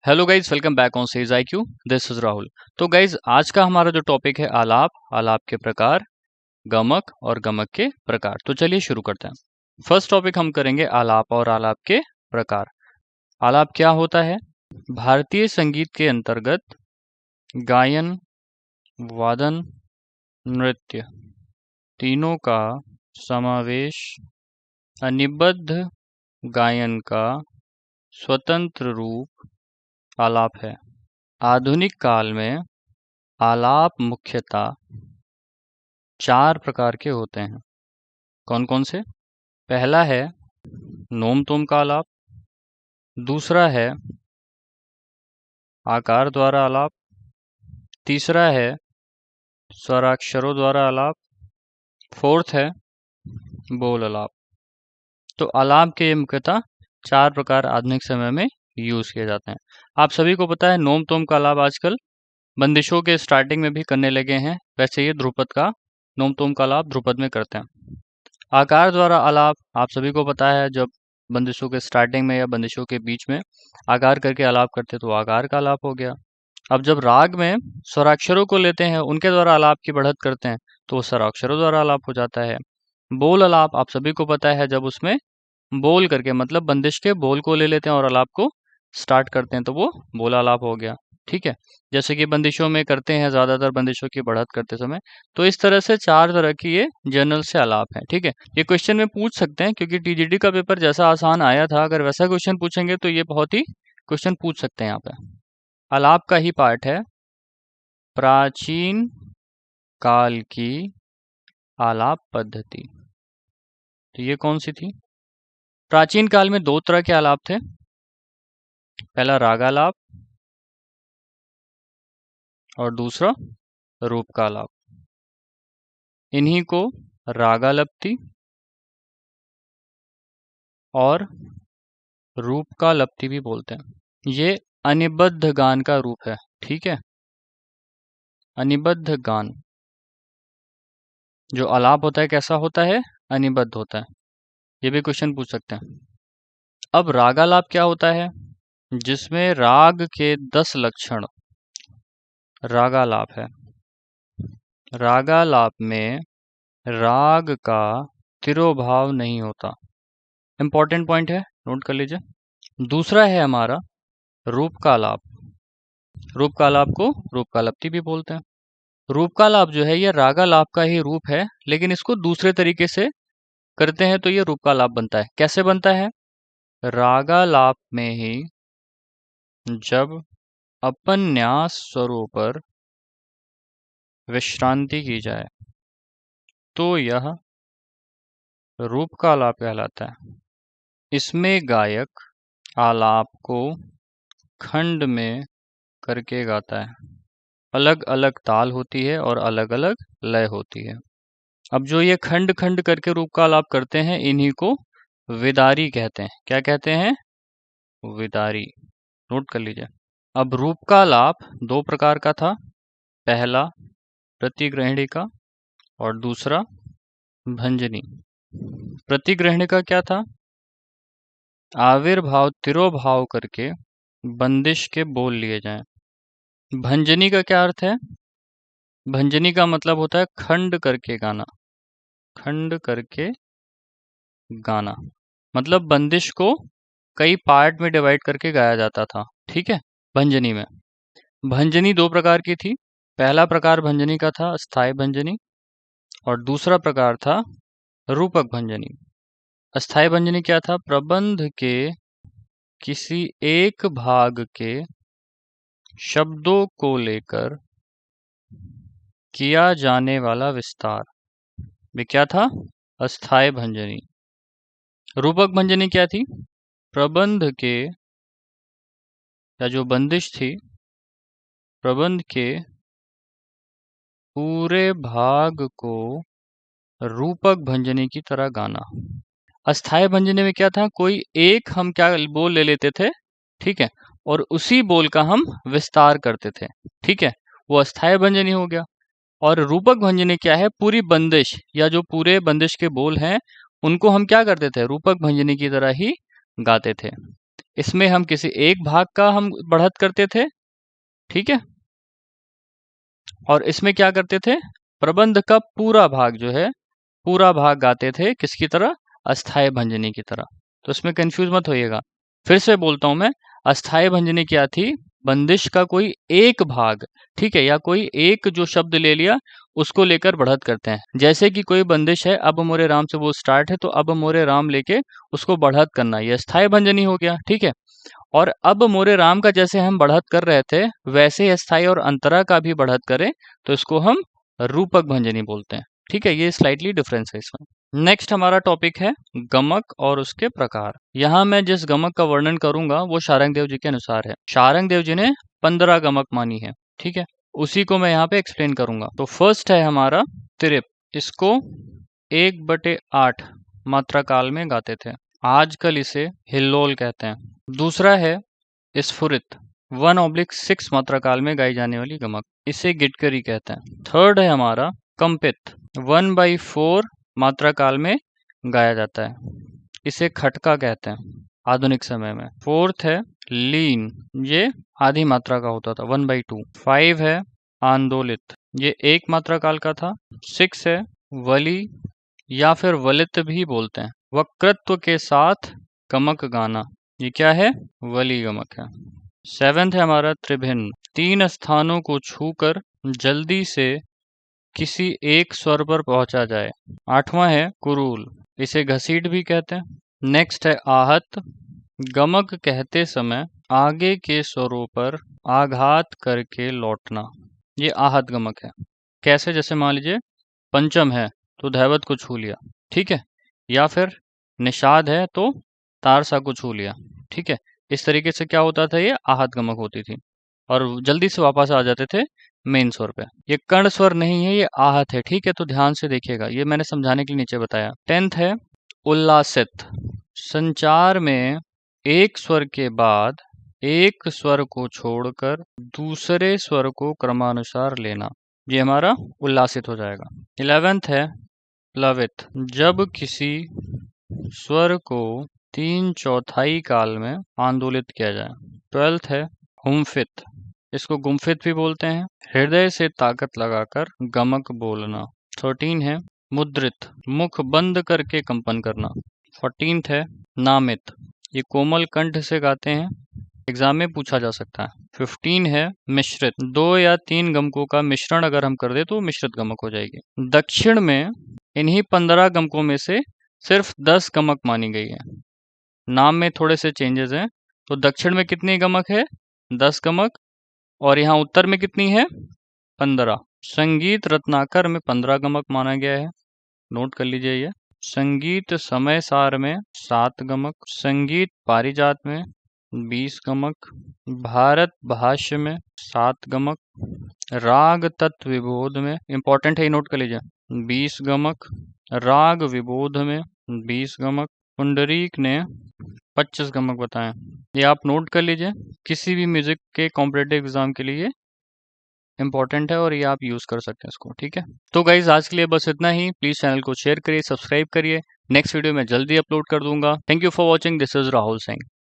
Hello guys, welcome back on says IQ। This is Rahul. तो guys, आज का हमारा जो टॉपिक है आलाप, आलाप के प्रकार, गमक और गमक के प्रकार। तो चलिए शुरू करते हैं। फर्स्ट टॉपिक हम करेंगे आलाप और आलाप के प्रकार। आलाप क्या होता है? भारतीय संगीत के अंतर्गत गायन, वादन, नृत्य तीनों का समावेश अनिबद्ध गायन का स्वतंत्र रूप आलाप है। आधुनिक काल में आलाप मुख्यतः 4 प्रकार के होते हैं। कौन कौन से? पहला है नोम तोम का आलाप, दूसरा है आकार द्वारा आलाप, तीसरा है स्वराक्षरों द्वारा आलाप, फोर्थ है बोल आलाप। तो आलाप के ये मुख्यतः 4 प्रकार आधुनिक समय में यूज किए जाते हैं। आप सभी को पता है नोम तोम का आलाप आजकल बंदिशों के स्टार्टिंग में भी करने लगे हैं। वैसे ये ध्रुपद का नोम तोम का आलाप ध्रुपद में करते हैं। आकार द्वारा आलाप आप सभी को पता है, जब बंदिशों के स्टार्टिंग में या बंदिशों के बीच में आकार करके आलाप करते तो आकार का आलाप हो गया। अब जब राग में स्वराक्षरों को लेते हैं, उनके द्वारा आलाप की बढ़त करते हैं तो वो स्वराक्षरों द्वारा आलाप हो जाता है। बोल आलाप आप सभी को पता है, जब उसमें बोल करके मतलब बंदिश के बोल को ले लेते हैं और आलाप को स्टार्ट करते हैं तो वो बोल आलाप हो गया। ठीक है, जैसे कि बंदिशों में करते हैं, ज्यादातर बंदिशों की बढ़त करते समय। तो इस तरह से 4 तरह की ये जनरल से आलाप है। ठीक है, ये क्वेश्चन में पूछ सकते हैं क्योंकि TGT का पेपर जैसा आसान आया था, अगर वैसा क्वेश्चन पूछेंगे तो ये बहुत ही क्वेश्चन पूछ सकते हैं यहाँ पे। आलाप का ही पार्ट है प्राचीन काल की आलाप पद्धति। तो ये कौन सी थी? प्राचीन काल में 2 तरह के आलाप थे। पहला रागालाप और दूसरा रूप का आलाप। इन्हीं को रागालप्ति और रूप का लप्ति भी बोलते हैं। ये अनिबद्ध गान का रूप है। ठीक है, अनिबद्ध गान जो आलाप होता है कैसा होता है? अनिबद्ध होता है। ये भी क्वेश्चन पूछ सकते हैं। अब रागालाप क्या होता है? जिसमें राग के 10 लक्षण रागालाप है। रागालाप में राग का तिरोभाव नहीं होता। इंपॉर्टेंट पॉइंट है, नोट कर लीजिए। दूसरा है हमारा रूप का आलाप। रूप का आलाप को रूप का लप्ति भी बोलते हैं। रूप का लाप जो है ये रागा लाप का ही रूप है, लेकिन इसको दूसरे तरीके से करते हैं तो ये रूप का लाप बनता है। कैसे बनता है? रागा लाप में ही जब अपन्यास स्वरों पर विश्रांति की जाए तो यह रूप का आलाप कहलाता है। इसमें गायक आलाप को खंड में करके गाता है। अलग अलग ताल होती है और अलग अलग लय होती है। अब जो ये खंड खंड करके रूप का आलाप करते हैं, इन्हीं को विदारी कहते हैं। क्या कहते हैं? विदारी। नोट कर लीजिए। अब रूप का आलाप 2 प्रकार का था। पहला प्रतिग्रहणिका और दूसरा भंजनी। प्रतिग्रहणिका क्या था? आविर्भाव तिरोभाव करके बंदिश के बोल लिए जाएं। भंजनी का क्या अर्थ है? भंजनी का मतलब होता है खंड करके गाना। खंड करके गाना मतलब बंदिश को कई पार्ट में डिवाइड करके गाया जाता था। ठीक है, भंजनी में। भंजनी 2 प्रकार की थी। पहला प्रकार भंजनी का था अस्थाई भंजनी और दूसरा प्रकार था रूपक भंजनी। अस्थाई भंजनी क्या था? प्रबंध के किसी एक भाग के शब्दों को लेकर किया जाने वाला विस्तार। वे क्या था? अस्थाई भंजनी। रूपक भंजनी क्या थी? प्रबंध के या जो बंदिश थी, प्रबंध के पूरे भाग को रूपक भंजनी की तरह गाना। अस्थाई भंजनी में क्या था? कोई एक हम क्या बोल ले लेते थे, ठीक है, और उसी बोल का हम विस्तार करते थे। ठीक है, वो अस्थाई भंजनी हो गया। और रूपक भंजनी क्या है? पूरी बंदिश या जो पूरे बंदिश के बोल हैं, उनको हम क्या करते थे? रूपक भंजनी की तरह ही गाते थे। इसमें हम किसी एक भाग का हम बढ़त करते थे, ठीक है, और इसमें क्या करते थे, प्रबंध का पूरा भाग जो है, पूरा भाग गाते थे किसकी तरह, अस्थाई भंजनी की तरह। तो इसमें कंफ्यूज मत होइएगा। फिर से बोलता हूं मैं, अस्थाई भंजनी क्या थी, बंदिश का कोई एक भाग, ठीक है, या कोई एक जो शब्द ले लिया उसको लेकर बढ़त करते हैं। जैसे कि कोई बंदिश है, अब मोरे राम से वो स्टार्ट है, तो अब मोरे राम लेके उसको बढ़त करना, ये अस्थाई भंजनी हो गया, ठीक है। और अब मोरे राम का जैसे हम बढ़त कर रहे थे, वैसे ही स्थाई और अंतरा का भी बढ़त करें तो इसको हम रूपक भंजनी बोलते हैं, ठीक है। ये स्लाइटली डिफरेंस है इसमें। नेक्स्ट हमारा टॉपिक है गमक और उसके प्रकार। यहाँ मैं जिस गमक का वर्णन करूंगा वो शारंग देव जी के अनुसार है। शारंग देव जी ने 15 गमक मानी है, ठीक है, उसी को मैं यहाँ पे एक्सप्लेन करूंगा। तो फर्स्ट है हमारा त्रिप, इसको 1/8 मात्रा काल में गाते थे, आजकल इसे हिल्लोल कहते हैं। दूसरा है स्फुरित, 1/6 मात्रा काल में गाई जाने वाली गमक, इसे गिटकरी कहते हैं। थर्ड है हमारा कंपित, 1/4 मात्रा काल में गाया जाता है, इसे खटका कहते हैं आधुनिक समय में। फोर्थ है लीन, ये आधी मात्रा का होता था, 1/2। 5 है आंदोलित, ये 1 मात्रा काल का था। 6 है वली या फिर वलित भी बोलते हैं, वक्रत्व के साथ गमक गाना, ये क्या है, वली गमक है। 7th है हमारा त्रिभिन्न, 3 स्थानों को छूकर जल्दी से किसी एक स्वर पर पहुंचा जाए। 8वां है कुरूल, इसे घसीट भी कहते हैं। नेक्स्ट है आहत, गमक कहते समय आगे के स्वरों पर आघात करके लौटना, ये आहत गमक है। कैसे, जैसे मान लीजिए पंचम है तो धैवत को छू लिया, ठीक है, या फिर निषाद है तो तारसा को छू लिया, ठीक है। इस तरीके से क्या होता था, ये आहत गमक होती थी और जल्दी से वापस आ जाते थे मेन स्वर पे। ये कर्ण स्वर नहीं है, ये आहत है, ठीक है, तो ध्यान से देखिएगा, ये मैंने समझाने के लिए नीचे बताया। 10th है उल्लासित, संचार में एक स्वर के बाद एक स्वर को छोड़कर दूसरे स्वर को क्रमानुसार लेना, ये हमारा उल्लासित हो जाएगा। 11th है प्लवित, जब किसी स्वर को 3/4 काल में आंदोलित किया जाए। 12th है गुम्फित, इसको गुम्फित भी बोलते हैं, हृदय से ताकत लगाकर गमक बोलना। 13 है मुद्रित, मुख बंद करके कंपन करना। 14th है नामित, ये कोमल कंठ से गाते हैं, एग्जाम में पूछा जा सकता है। 15 है मिश्रित, 2 या 3 गमकों का मिश्रण अगर हम कर दे तो मिश्रित गमक हो जाएगी। दक्षिण में इन्हीं 15 गमकों में से सिर्फ 10 गमक मानी गई है, नाम में थोड़े से चेंजेस हैं। तो दक्षिण में कितनी गमक है, 10 गमक, और यहाँ उत्तर में कितनी है, 15। संगीत रत्नाकर में 15 गमक माना गया है, नोट कर लीजिए ये। संगीत समय सार में 7 गमक, संगीत पारिजात में 20 गमक, भारत भाष्य में 7 गमक, राग तत्व विबोध में, इंपॉर्टेंट है, नोट कर लीजिए, 20 गमक, राग विबोध में 20 गमक, पुंडरीक ने 25 गमक बताएं। ये आप नोट कर लीजिए, किसी भी म्यूजिक के कॉम्पिटेटिव एग्जाम के लिए इंपॉर्टेंट है और ये आप यूज कर सकते हैं इसको, ठीक है। तो गाइज आज के लिए बस इतना ही, प्लीज चैनल को शेयर करिए, सब्सक्राइब करिए, नेक्स्ट वीडियो में जल्दी अपलोड कर दूंगा। Thank you for watching, this is Rahul Singh.